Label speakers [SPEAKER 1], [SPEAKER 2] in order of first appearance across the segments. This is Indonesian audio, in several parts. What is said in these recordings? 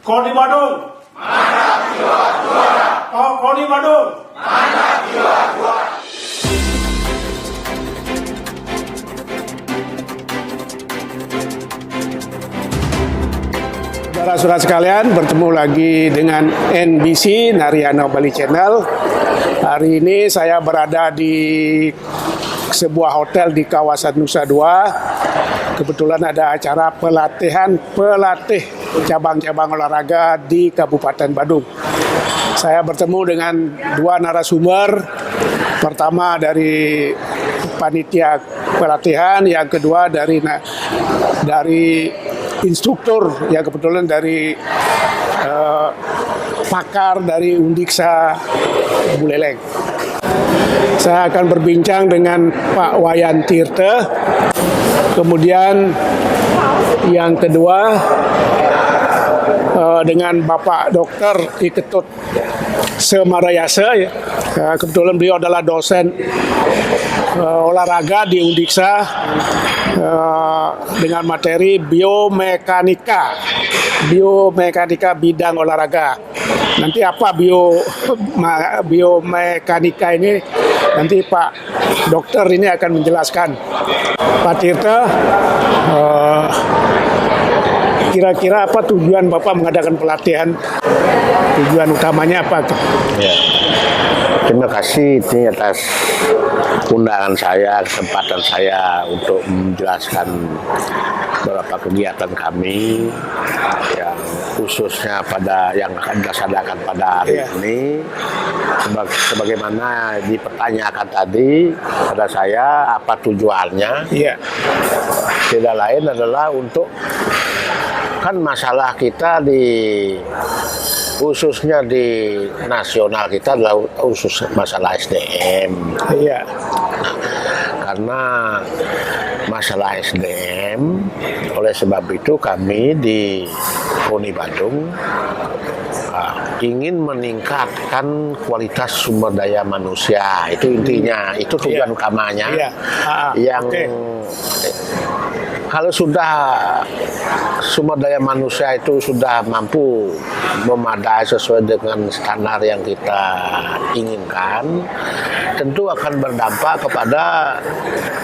[SPEAKER 1] Koni Badung. Mantap jiwa juara. Oh, Koni Badung. Mantap jiwa juara. Saudara-saudara sekalian, bertemu lagi dengan NBC Narayana Bali Channel. Hari ini saya berada di sebuah hotel di kawasan Nusa Dua. Kebetulan ada acara pelatihan pelatih cabang-cabang olahraga di Kabupaten Badung. Saya bertemu dengan dua narasumber. Pertama dari panitia pelatihan, yang kedua dari instruktur, ya kebetulan dari pakar dari Undiksa Buleleng. Saya akan berbincang dengan Pak Wayan Tirta. Kemudian yang kedua dengan Bapak Dr. Iketut Semarayasa. Kebetulan beliau adalah dosen olahraga di Undiksa dengan materi biomekanika bidang olahraga. Nanti apa biomekanika ini, nanti Pak Dokter ini akan menjelaskan. Pak Tirta, kira-kira apa tujuan Bapak mengadakan pelatihan? Tujuan utamanya apa?
[SPEAKER 2] Ya. Terima kasih atas undangan saya, kesempatan saya untuk menjelaskan beberapa kegiatan kami yang khususnya pada yang akan dilaksanakan pada hari ini. Sebagaimana dipertanyakan tadi pada saya, apa tujuannya? Tidak lain adalah untuk, kan masalah kita khususnya di nasional kita adalah khusus masalah SDM. Karena masalah SDM, oleh sebab itu kami di Koni Badung ingin meningkatkan kualitas sumber daya manusia. Itu intinya, itu tujuan utamanya. Kalau sudah sumber daya manusia itu sudah mampu memadai sesuai dengan standar yang kita inginkan, tentu akan berdampak kepada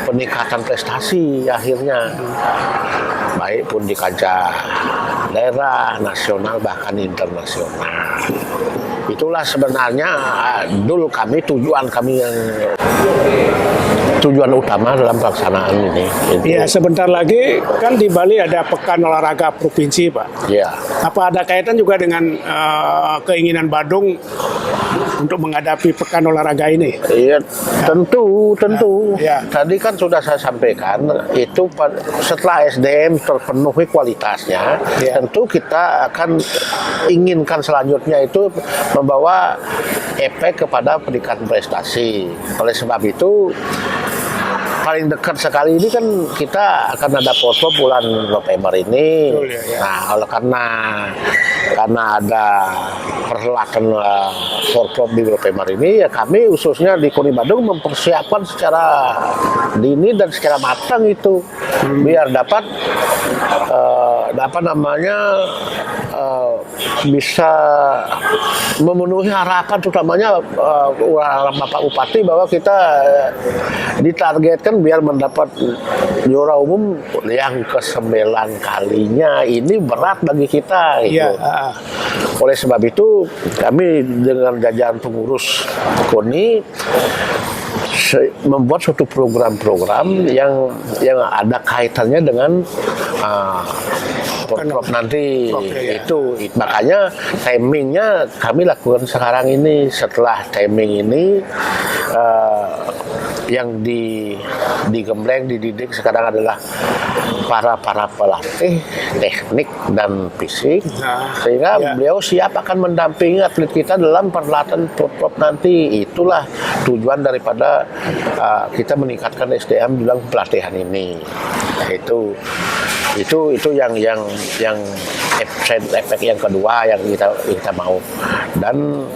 [SPEAKER 2] peningkatan prestasi akhirnya, baik pun di kancah daerah, nasional, bahkan internasional. Itulah sebenarnya dulu tujuan utama dalam pelaksanaan ini.
[SPEAKER 1] Iya, sebentar lagi kan di Bali ada Pekan Olahraga Provinsi, Pak.
[SPEAKER 2] Iya.
[SPEAKER 1] Apa ada kaitan juga dengan keinginan Badung untuk menghadapi Pekan Olahraga ini?
[SPEAKER 2] Iya, tentu.
[SPEAKER 1] Ya.
[SPEAKER 2] Tadi kan sudah saya sampaikan, itu setelah SDM terpenuhi kualitasnya, tentu kita akan inginkan selanjutnya itu membawa efek kepada peningkatan prestasi. Oleh sebab itu, paling dekat sekali ini kan kita akan ada Porprov bulan November ini. Nah, karena ada perhelatan Porprov di November ini, ya kami khususnya di Koni Badung mempersiapkan secara dini dan secara matang itu biar dapat bisa memenuhi harapan, terutamanya Bapak Bupati, bahwa kita ditargetkan biar mendapat juara umum yang ke-9 kalinya. Ini berat bagi kita gitu. Oleh sebab itu kami dengan jajaran pengurus KONI membuat suatu program-program yang ada kaitannya dengan Porprov nanti. Itu makanya timingnya kami lakukan sekarang ini. Setelah timing ini yang digembleng, dididik sekarang adalah para pelatih teknik dan fisik, sehingga beliau siap akan mendampingi atlet kita dalam perhelatan Porprov nanti. Itulah tujuan daripada kita meningkatkan SDM dalam pelatihan ini. Itu yang efek yang kedua yang kita mau. Dan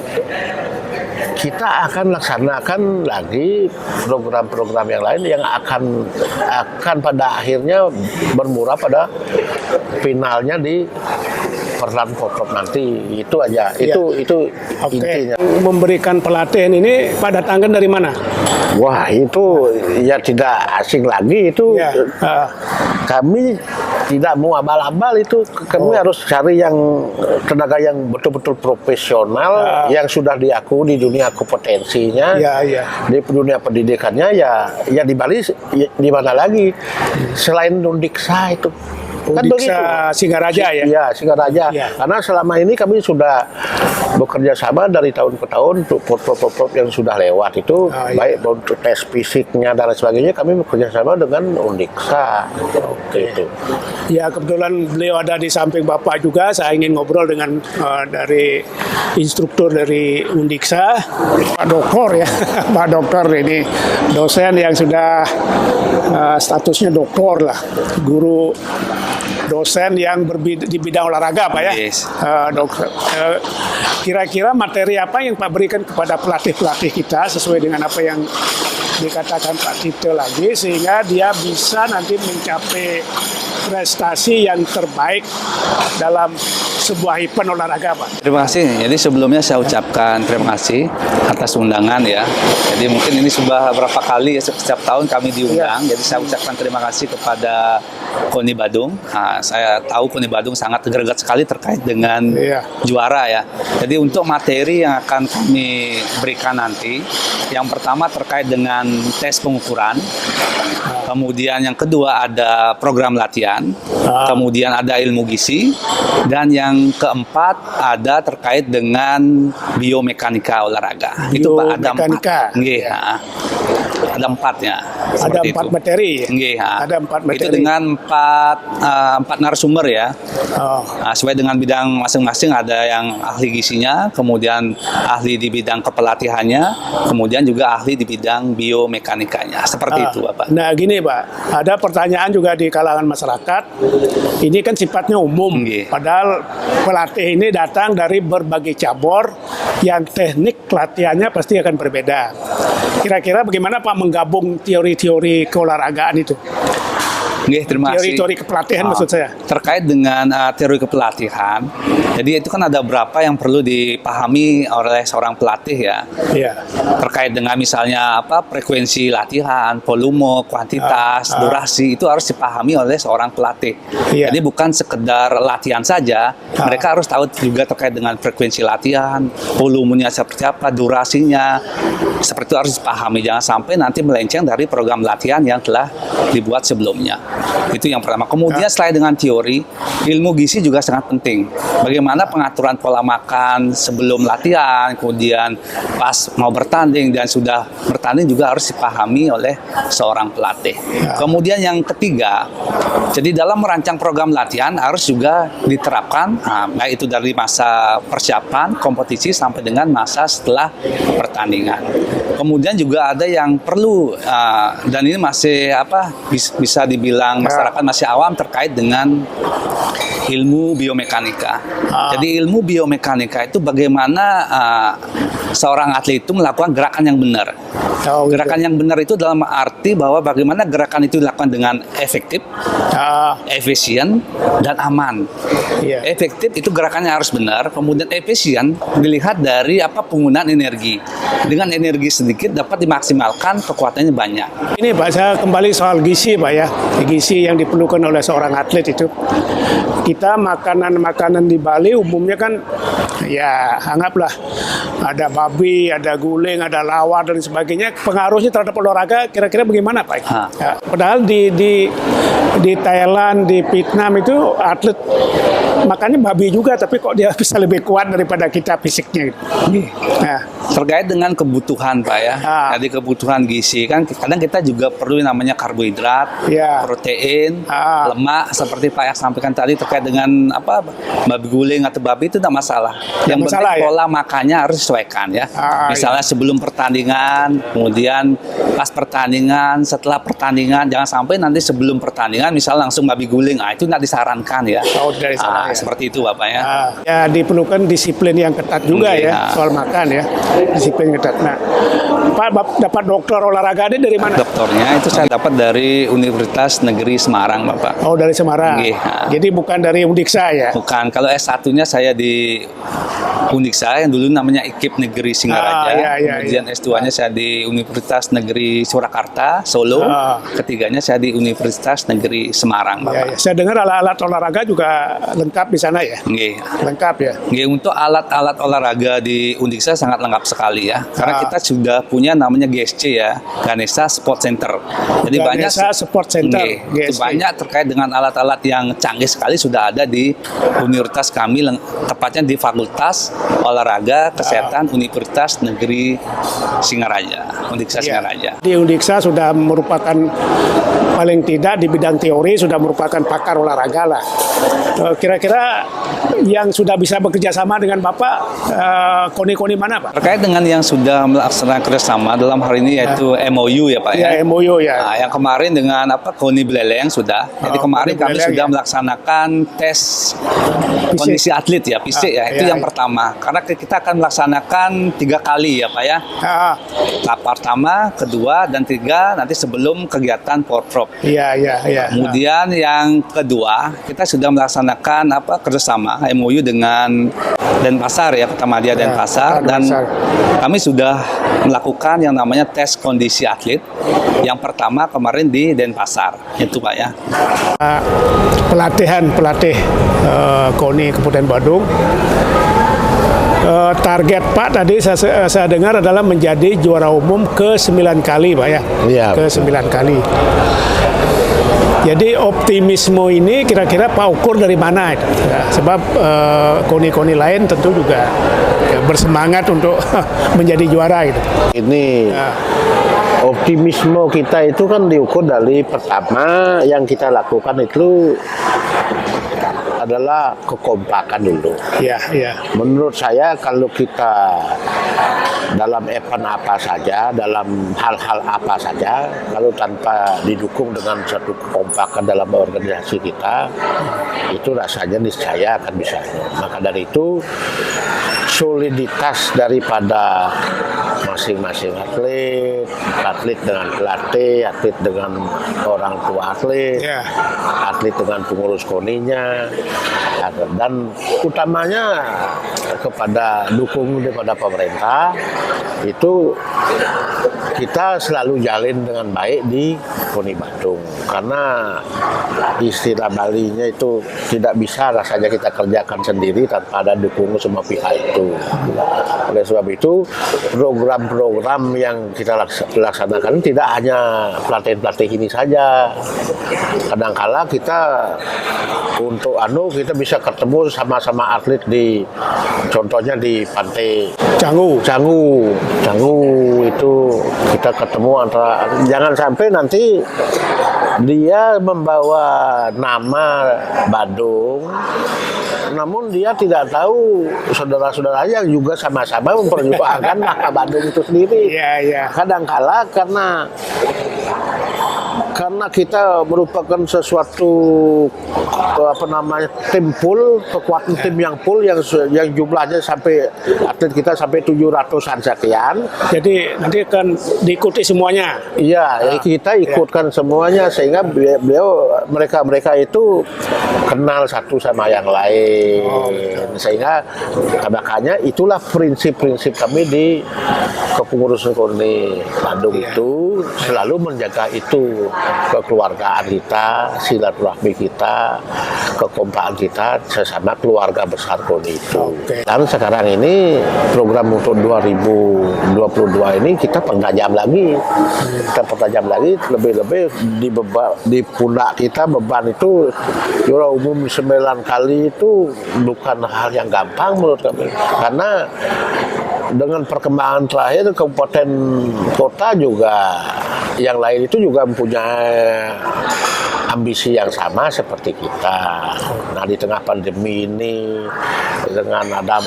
[SPEAKER 2] kita akan laksanakan lagi program-program yang lain yang akan pada akhirnya bermurah pada finalnya di peran Pop nanti itu aja. Itu
[SPEAKER 1] Oke.
[SPEAKER 2] intinya.
[SPEAKER 1] Memberikan pelatihan ini Pak datangkan dari mana?
[SPEAKER 2] Wah, itu ya tidak asing lagi itu.
[SPEAKER 1] Ya.
[SPEAKER 2] Kami tidak mau abal-abal itu. Kami harus cari yang tenaga yang betul-betul profesional, yang sudah diakui di dunia kompetensinya, di dunia pendidikannya ya di Bali di mana lagi selain Undiksa itu. Kan
[SPEAKER 1] Undiksa Singaraja ya?
[SPEAKER 2] Iya, Singaraja.
[SPEAKER 1] Ya.
[SPEAKER 2] Karena selama ini kami sudah bekerja sama dari tahun ke tahun untuk protokol yang sudah lewat itu, baik untuk tes fisiknya dan lain sebagainya, kami bekerja sama dengan Undiksa. Itu.
[SPEAKER 1] Ya, kebetulan beliau ada di samping Bapak juga. Saya ingin ngobrol dengan dari instruktur dari Undiksa, Pak Doktor ya. Pak Doktor ini dosen yang sudah statusnya doktor lah, guru dosen yang di bidang olahraga Pak ya.
[SPEAKER 3] Yes.
[SPEAKER 1] Dokter. Kira-kira materi apa yang Pak berikan kepada pelatih-pelatih kita sesuai dengan apa yang dikatakan Pak Tito lagi, sehingga dia bisa nanti mencapai prestasi yang terbaik dalam sebuah event olahraga Pak.
[SPEAKER 3] Terima kasih. Jadi sebelumnya saya ucapkan terima kasih atas undangan ya. Jadi mungkin ini sudah berapa kali ya, setiap tahun kami diundang. Jadi saya ucapkan terima kasih kepada KONI Badung. Nah, saya tahu KONI Badung sangat greget sekali terkait dengan juara ya. Jadi untuk materi yang akan kami berikan nanti, yang pertama terkait dengan tes pengukuran. Kemudian yang kedua ada program latihan, kemudian ada ilmu gizi, dan yang keempat ada terkait dengan biomekanika olahraga. Itu Pak ada 4. Nggih, ada 4-nya.
[SPEAKER 1] Ada 4 materi.
[SPEAKER 3] Nggih,
[SPEAKER 1] ada 4 materi.
[SPEAKER 3] Itu dengan 4 narasumber ya. Nah, sesuai dengan bidang masing-masing, ada yang ahli gizinya, kemudian ahli di bidang kepelatihannya, kemudian juga ahli di bidang biomekanikanya. Seperti itu, Bapak.
[SPEAKER 1] Nah, gini Pak, ada pertanyaan juga di kalangan masyarakat. Ini kan sifatnya umum, padahal pelatih ini datang dari berbagai cabur yang teknik latihannya pasti akan berbeda. Kira-kira bagaimana Pak menggabung teori-teori keolahragaan itu?
[SPEAKER 3] Nggih, terima kasih.
[SPEAKER 1] Teori kepelatihan maksud saya.
[SPEAKER 3] Terkait dengan teori kepelatihan, jadi itu kan ada beberapa yang perlu dipahami oleh seorang pelatih ya.
[SPEAKER 1] Iya.
[SPEAKER 3] Terkait dengan misalnya frekuensi latihan, volume, kuantitas, durasi, itu harus dipahami oleh seorang pelatih.
[SPEAKER 1] Iya.
[SPEAKER 3] Jadi bukan sekedar latihan saja, mereka harus tahu juga terkait dengan frekuensi latihan, volumenya seperti apa, durasinya, seperti itu harus dipahami. Jangan sampai nanti melenceng dari program latihan yang telah dibuat sebelumnya. Itu yang pertama. Kemudian selain dengan teori, ilmu gizi juga sangat penting. Bagaimana pengaturan pola makan sebelum latihan, kemudian pas mau bertanding dan sudah bertanding juga harus dipahami oleh seorang pelatih. Kemudian yang ketiga, jadi dalam merancang program latihan harus juga diterapkan, baik itu dari masa persiapan, kompetisi sampai dengan masa setelah pertandingan. Kemudian juga ada yang perlu dan ini masih bisa dibilang masyarakat masih awam terkait dengan ilmu biomekanika. Jadi ilmu biomekanika itu bagaimana seorang atlet itu melakukan gerakan yang benar. Gerakan yang benar itu dalam arti bahwa bagaimana gerakan itu dilakukan dengan efektif, efisien, dan aman. Efektif itu gerakannya harus benar, kemudian efisien dilihat dari penggunaan energi. Dengan energi sedikit dapat dimaksimalkan, kekuatannya banyak.
[SPEAKER 1] Ini Pak, saya kembali soal gizi Pak ya. Gizi yang diperlukan oleh seorang atlet itu. Kita makanan-makanan di Bali umumnya kan ya anggaplah ada babi, ada guling, ada lawar dan sebagainya. Pengaruhnya terhadap olahraga kira-kira bagaimana Pak? Ya, padahal di Thailand, di Vietnam itu atlet makannya babi juga, tapi kok dia bisa lebih kuat daripada kita fisiknya. Nah.
[SPEAKER 3] Terkait dengan kebutuhan Pak ya. Jadi kebutuhan gizi kan kadang kita juga perlu namanya karbohidrat, protein, lemak seperti Pak yang sampaikan tadi terkait dengan babi guling atau babi itu tidak masalah. Yang penting pola makannya harus disesuaikan ya. Misalnya sebelum pertandingan, kemudian pas pertandingan, setelah pertandingan, jangan sampai nanti sebelum pertandingan misalnya langsung babi guling. Itu tidak disarankan ya.
[SPEAKER 1] ya.
[SPEAKER 3] seperti itu Bapak ya.
[SPEAKER 1] Ya diperlukan disiplin yang ketat juga
[SPEAKER 3] Iya.
[SPEAKER 1] ya soal makan ya, disiplin ketat. Nah, Pak dapat dokter olahraga ini dari mana?
[SPEAKER 3] Dokternya itu saya dapat dari Universitas Negeri Semarang Bapak.
[SPEAKER 1] Oh, dari Semarang.
[SPEAKER 3] Iya.
[SPEAKER 1] Jadi bukan dari Undiksa ya?
[SPEAKER 3] Bukan, kalau S1-nya saya di Undiksa yang dulu namanya IKIP Negeri Singaraja. Kemudian S2-nya saya di Universitas Negeri Surakarta, Solo. Ketiganya saya di Universitas Negeri Semarang, Bapak.
[SPEAKER 1] Ya. Saya dengar alat-alat olahraga juga lengkap di sana ya?
[SPEAKER 3] Nggih.
[SPEAKER 1] Lengkap ya?
[SPEAKER 3] Nggih, untuk alat-alat olahraga di Undiksa sangat lengkap sekali ya. Karena kita sudah punya namanya GSC ya, Ganesha Sport Center. Jadi
[SPEAKER 1] Ganesha Sport Center.
[SPEAKER 3] Nggih, itu banyak terkait dengan alat-alat yang canggih sekali sudah ada di universitas kami, tepatnya di Fakultas Olahraga Kesehatan Universitas Negeri Singaraja, Undiksa Singaraja.
[SPEAKER 1] Di Undiksa sudah merupakan paling tidak di bidang teori sudah merupakan pakar olahraga lah. Kira-kira yang sudah bisa bekerja sama dengan Bapak, koni-koni mana Pak?
[SPEAKER 3] Terkait dengan yang sudah melaksanakan kerjasama dalam hal ini yaitu MOU ya Pak ya.
[SPEAKER 1] Ya, MOU ya.
[SPEAKER 3] Nah, yang kemarin dengan KONI Beleleng sudah. Jadi kemarin kami
[SPEAKER 1] Beleleng,
[SPEAKER 3] sudah
[SPEAKER 1] ya.
[SPEAKER 3] melaksanakan tes kondisi atlet ya, fisik ya. Itu yang pertama. Karena kita akan melaksanakan 3 kali ya Pak ya. Tahap pertama, kedua, dan 3 nanti sebelum kegiatan Porprov.
[SPEAKER 1] Iya.
[SPEAKER 3] Kemudian yang kedua, kita sudah melaksanakan kerjasama MOU dengan Denpasar ya, Kota Madya Denpasar, dan kami sudah melakukan yang namanya tes kondisi atlet. Yang pertama kemarin di Denpasar, itu Pak ya.
[SPEAKER 1] Pelatih KONI Kabupaten Badung. Target Pak tadi saya dengar adalah menjadi juara umum ke-9 kali Pak ya.
[SPEAKER 2] Iya.
[SPEAKER 1] Ke-9 kali. Jadi optimisme ini kira-kira Pak ukur dari mana? Ya, sebab KONI-KONI lain tentu juga ya, bersemangat untuk menjadi juara gitu.
[SPEAKER 2] Ini optimisme kita itu kan diukur dari pertama yang kita lakukan itu adalah kekompakan dulu.
[SPEAKER 1] Iya.
[SPEAKER 2] Menurut saya kalau kita dalam event apa saja, dalam hal-hal apa saja, kalau tanpa didukung dengan satu kekompakan dalam organisasi kita, itu rasanya niscaya akan bisa. Maka dari itu soliditas daripada masing-masing atlet dengan pelatih, atlet dengan orang tua atlet, atlet dengan pengurus KONI-nya, dan utamanya kepada dukung daripada pemerintah, itu kita selalu jalin dengan baik di KONI Badung, karena istilah Balinya itu tidak bisa rasanya kita kerjakan sendiri tanpa ada dukung semua pihak itu. Oleh sebab itu program-program yang kita laksanakan tidak hanya pelatih-pelatih ini saja. Kadangkala kita untuk kita bisa ketemu sama-sama atlet di, contohnya di Pantai
[SPEAKER 1] Canggu
[SPEAKER 2] itu kita ketemu antara, jangan sampai nanti dia membawa nama Badung, namun dia tidak tahu saudara-saudaranya juga sama-sama memperjuangkan nama Badung itu sendiri.
[SPEAKER 1] Iya.
[SPEAKER 2] Kadangkala karena kita merupakan sesuatu tim pool, kekuatan tim yang pool yang jumlahnya sampai atlet kita sampai 700-an sekian.
[SPEAKER 1] Jadi nanti akan diikuti semuanya.
[SPEAKER 2] Iya, kita ikutkan semuanya sehingga mereka itu kenal satu sama yang lain. Sehingga makanya itulah prinsip-prinsip kami di kepengurusan KONI Badung itu selalu menjaga itu, kekeluargaan kita, silaturahmi kita, kekompakan kita sesama keluarga besar KONI itu. Dan sekarang ini program untuk 2022 ini kita pertajam lagi. Lebih-lebih di pundak kita beban itu juara umum 9 kali itu bukan hal yang gampang menurut kami. Karena dengan perkembangan terakhir kabupaten kota juga yang lain itu juga mempunyai ambisi yang sama seperti kita. Nah, di tengah pandemi ini dengan ada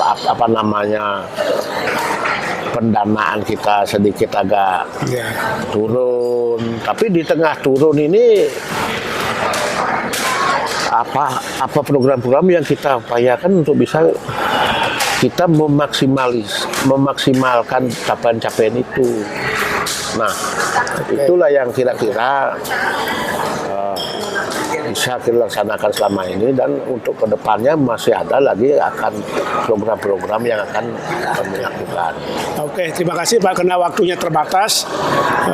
[SPEAKER 2] pendanaan kita sedikit agak turun, tapi di tengah turun ini apa program-program yang kita upayakan untuk bisa kita memaksimalkan capaian-capaian itu. Nah, itulah yang kira-kira bisa kita laksanakan selama ini, dan untuk kedepannya masih ada lagi akan program-program yang akan kami lakukan.
[SPEAKER 1] Oke, terima kasih Pak, karena waktunya terbatas.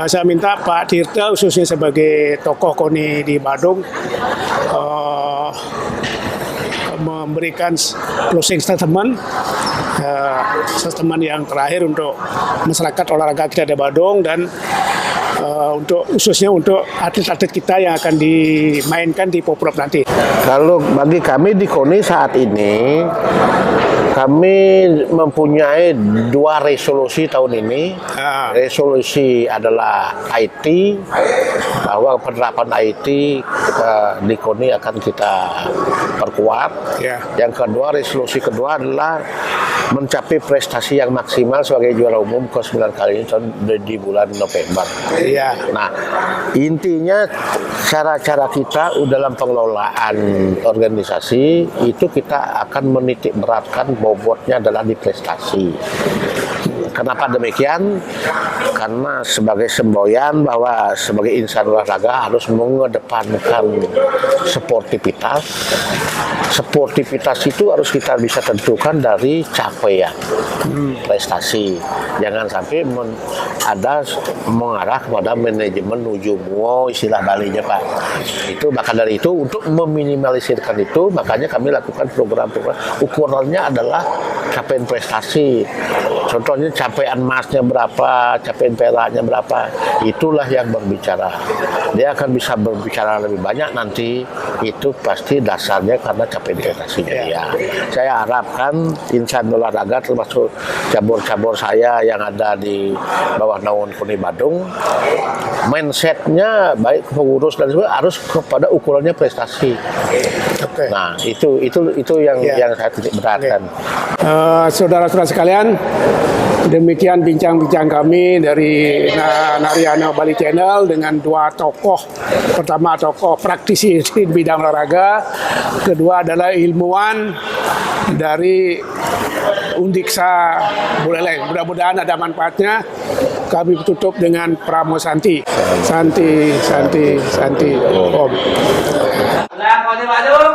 [SPEAKER 1] Saya minta Pak Tirta khususnya sebagai tokoh KONI di Badung memberikan closing statement yang terakhir untuk masyarakat olahraga kita di Badung, dan untuk khususnya untuk atlet-atlet kita yang akan dimainkan di Poprov nanti.
[SPEAKER 2] Kalau bagi kami di KONI saat ini, kami mempunyai 2 resolusi tahun ini. Resolusi adalah IT, bahwa penerapan IT di KONI akan kita perkuat. Yang kedua, resolusi kedua adalah mencapai prestasi yang maksimal sebagai juara umum ke-9 kali ini di bulan November. Nah, intinya cara-cara kita dalam pengelolaan organisasi itu kita akan menitik beratkan bobotnya adalah di prestasi. Kenapa demikian? Karena sebagai semboyan bahwa sebagai insan olahraga harus mengedepankan sportivitas. Sportivitas itu harus kita bisa tentukan dari capaian prestasi. Jangan sampai ada mengarah kepada manajemen ujung istilah Balinya Pak. Itu maka dari itu untuk meminimalisirkan itu, makanya kami lakukan program-program ukurannya adalah capaian prestasi. Contohnya capaian emasnya berapa, capaian peraknya berapa, itulah yang berbicara. Dia akan bisa berbicara lebih banyak nanti, itu pasti dasarnya karena capaian prestasinya dia. Saya harapkan insan olahraga termasuk cabur-cabur saya yang ada di bawah naungan KONI Badung, mindsetnya baik pengurus dan sebagainya harus kepada ukurannya prestasi. Nah, itu yang saya titik beratkan.
[SPEAKER 1] Saudara-saudara sekalian, demikian bincang-bincang kami dari Narayana Bali Channel dengan 2 tokoh. Pertama, tokoh praktisi di bidang olahraga, kedua adalah ilmuwan dari Undiksa Buleleng. Mudah-mudahan ada manfaatnya. Kami tutup dengan Pramo Santi. Santi. Om.
[SPEAKER 4] KONI Badung.